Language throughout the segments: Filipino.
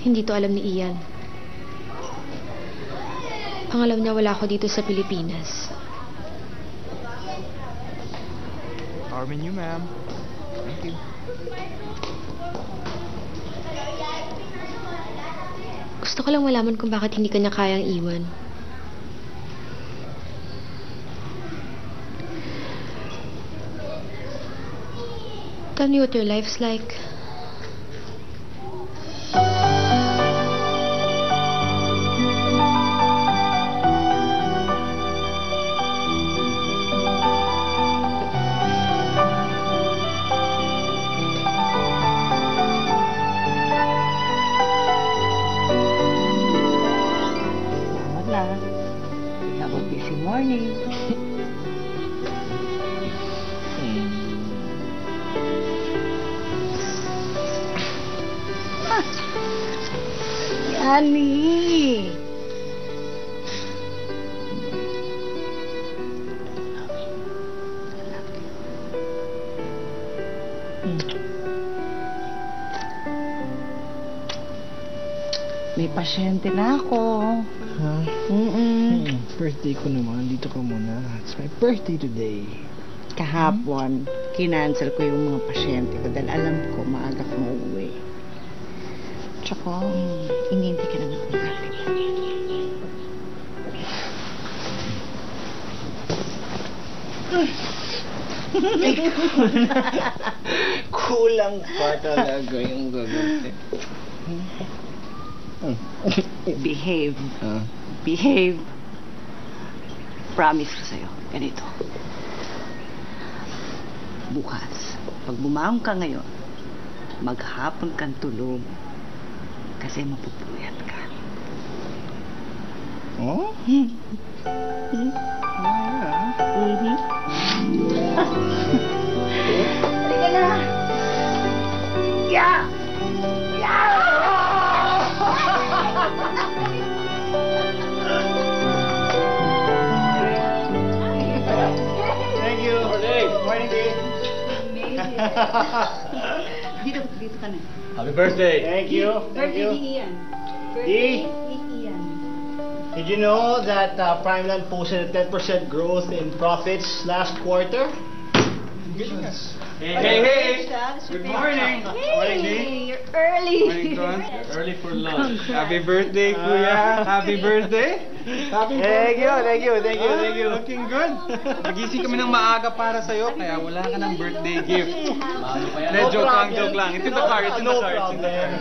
Hindi to alam ni Ian. Pangalaw niya wala ako dito sa Pilipinas. Our menu, ma'am. Thank you. Gusto ko lang malaman kung bakit hindi kanya kayang iwan. Tell me what your life's like. Morning. Yani. May pasyente na ako. Huh? Birthday ko naman. Dito ka muna. It's my birthday today. Kahapon, kinancel ko yung mga pasyente ko dahil alam ko maaga kang uuwi. Tsaka, inintay ka naman kung galing. Kulang pa talaga yung gagawin. Behave. Behave. Promise ko sa'yo. Ganito. Bukas, pag bumangon ka ngayon, maghapon kang tulog kasi mapupuyat ka. Oh? Halika na! Yeah! Thank you. Morning, Dave. Dito ka na. Happy birthday. Thank you. Birthday ni Ian. Dee? Birthday ni Ian. Did you know that Primeland posted a 10% growth in profits last quarter? Goodness. Hey, hey. Good morning. Morning, Dee. Early. Early for lunch. Happy birthday, Kuya. Happy birthday. Happy Thank you. Looking good. Nagising kami ng maaga para sa'yo, kaya wala ka ng birthday gift. Joke lang. Ito the card. No problem.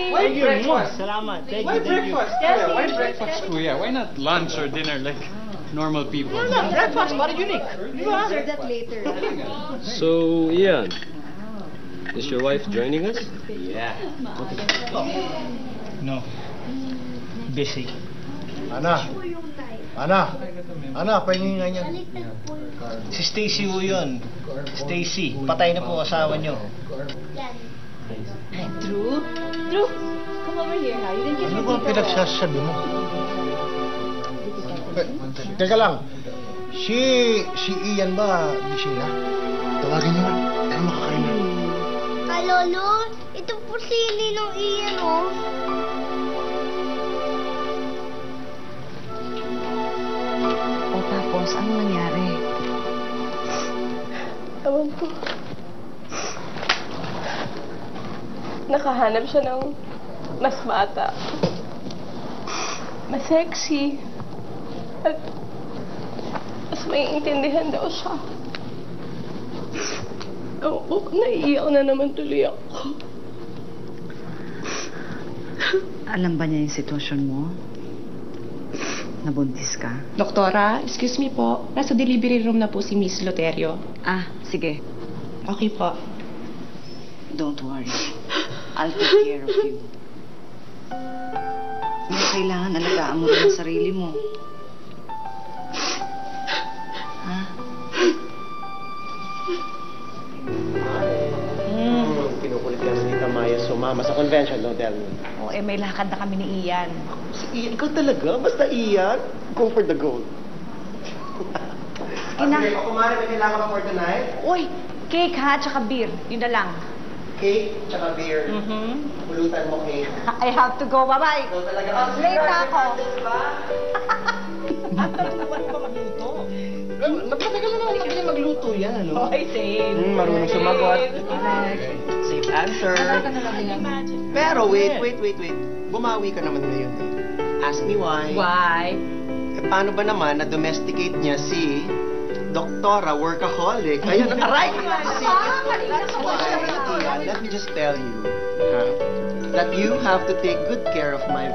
Why Thank you. breakfast? Salamat. Thank Why you. breakfast? Kuya? Why breakfast, Kuya? Why not lunch or dinner like normal people? Breakfast, para unique. Answer that later. So, Ian, is your wife joining us? No. Busy. Ana, pahingin nga niyan. Si Stacy ho yun. Stacy, patay na po asawa nyo. Drew, come over here ha. You didn't give Ano me ba pinagsasabi mo? Teka lang. Si Ian ba busy na? Tawagin niyo. Tayo makakainin. Lolo, ito po si Ninong Ian, oh. O tapos, anong nangyari? Ewan ko. Nakahanap siya ng mas bata. Mas sexy. At mas maiintindihan daw siya. Oo, naiiyak na naman tuloy ako. Alam ba niya yung sitwasyon mo? Nabuntis ka? Doktora, excuse me po. Nasa delivery room na po si Miss Loterio. Ah, sige. Okay po. Don't worry. I'll take care of you. Hindi kailangan alagaan mo rin ang sarili mo. Ha? Kinukulit ka na Tita Maya sumama sa convention, don't tell me. O, may lakad na kami ni Ian. Si Ian, ikaw talaga? Basta Ian? Go for the gold. Okay, kumari, may kailangan ba for tonight? Uy, cake ha, tsaka beer. Yun na lang. Cake, tsaka beer. Pulutan mo cake. I have to go. Bye-bye. Ikaw talaga. Late na ako. Matagal na naman natin magluto yan, ano? Okay, same. Marunong sumagot. Safe answer. Pero wait. Bumawi ka naman ngayon. Ask me why. Why? Eh, paano ba naman na-domesticate niya si Doktora Workaholic? Ayun, aray! See, that's why, Ian, let me just tell you that you have to take good care of my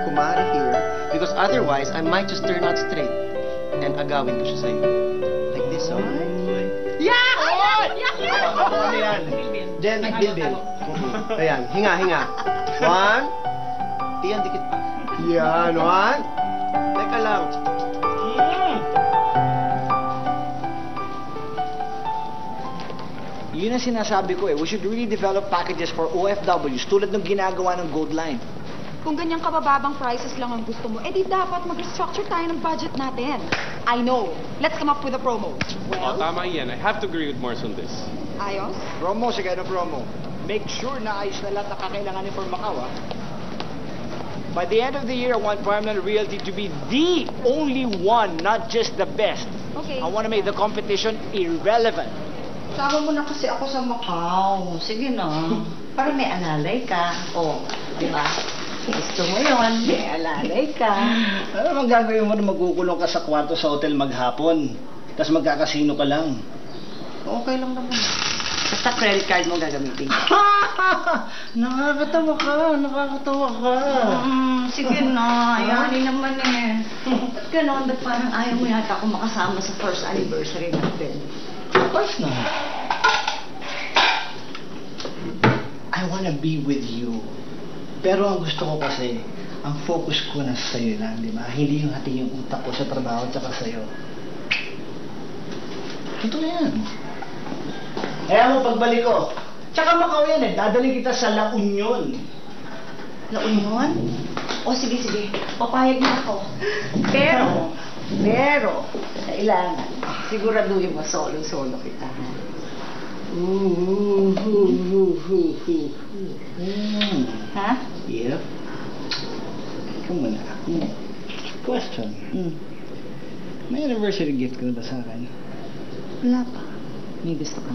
kumari here because otherwise, I might just turn out straight and agawin ko siya sa'yo. Like this, oh. Ano yan? Jen, Bilbil. Ayan, hinga. One. Iyan, dikit pa. Yan, one. Teka lang. Yun ang sinasabi ko eh. We should really develop packages for OFWs tulad ng ginagawa ng Gold Line. Kung ganyang kabababang prices lang ang gusto mo, edi dapat mag-structure tayo ng budget natin. I know. Let's come up with a promo. Tama Ian. I have to agree with Morris on this. Ayos? Promo, sige na promo. Make sure na ayos na lahat na kakailanganin for Macau, ah. By the end of the year, I want Farmland Realty to be the only one, not just the best. Okay. I want to make the competition irrelevant. Sama mo na kasi ako sa Macau. Sige na. Para may alalay ka. O, di ba? Gusto mo yun, may alalay ka. Ano naman gagawin mo na magkukulong ka sa kwarto sa hotel maghapon? Tapos magkakasino ka lang. Okay lang naman. Basta credit card mo gagamitin. Nakakatawa ka. Sige na, ayanin naman eh. Ba't ganon? Ba't parang ayaw mo yata akong makasama sa first anniversary natin? Of course na. I wanna be with you. Pero ang gusto ko kasi, ang focus ko na sa'yo lang, di ba? Hindi yung hati yung utak ko sa trabaho at saka sa'yo. Totoo yan. Kaya mo pagbalik ko. Tsaka Macau yan eh. Dadaling kita sa La Union. La Union? O sige. Papayag na ako. Pero, kailangan. Siguraduhin mo solo kita. Ha? Yep. Ikaw muna. Question. May anniversary gift ka na ba sa akin? Wala pa. May gusto ka.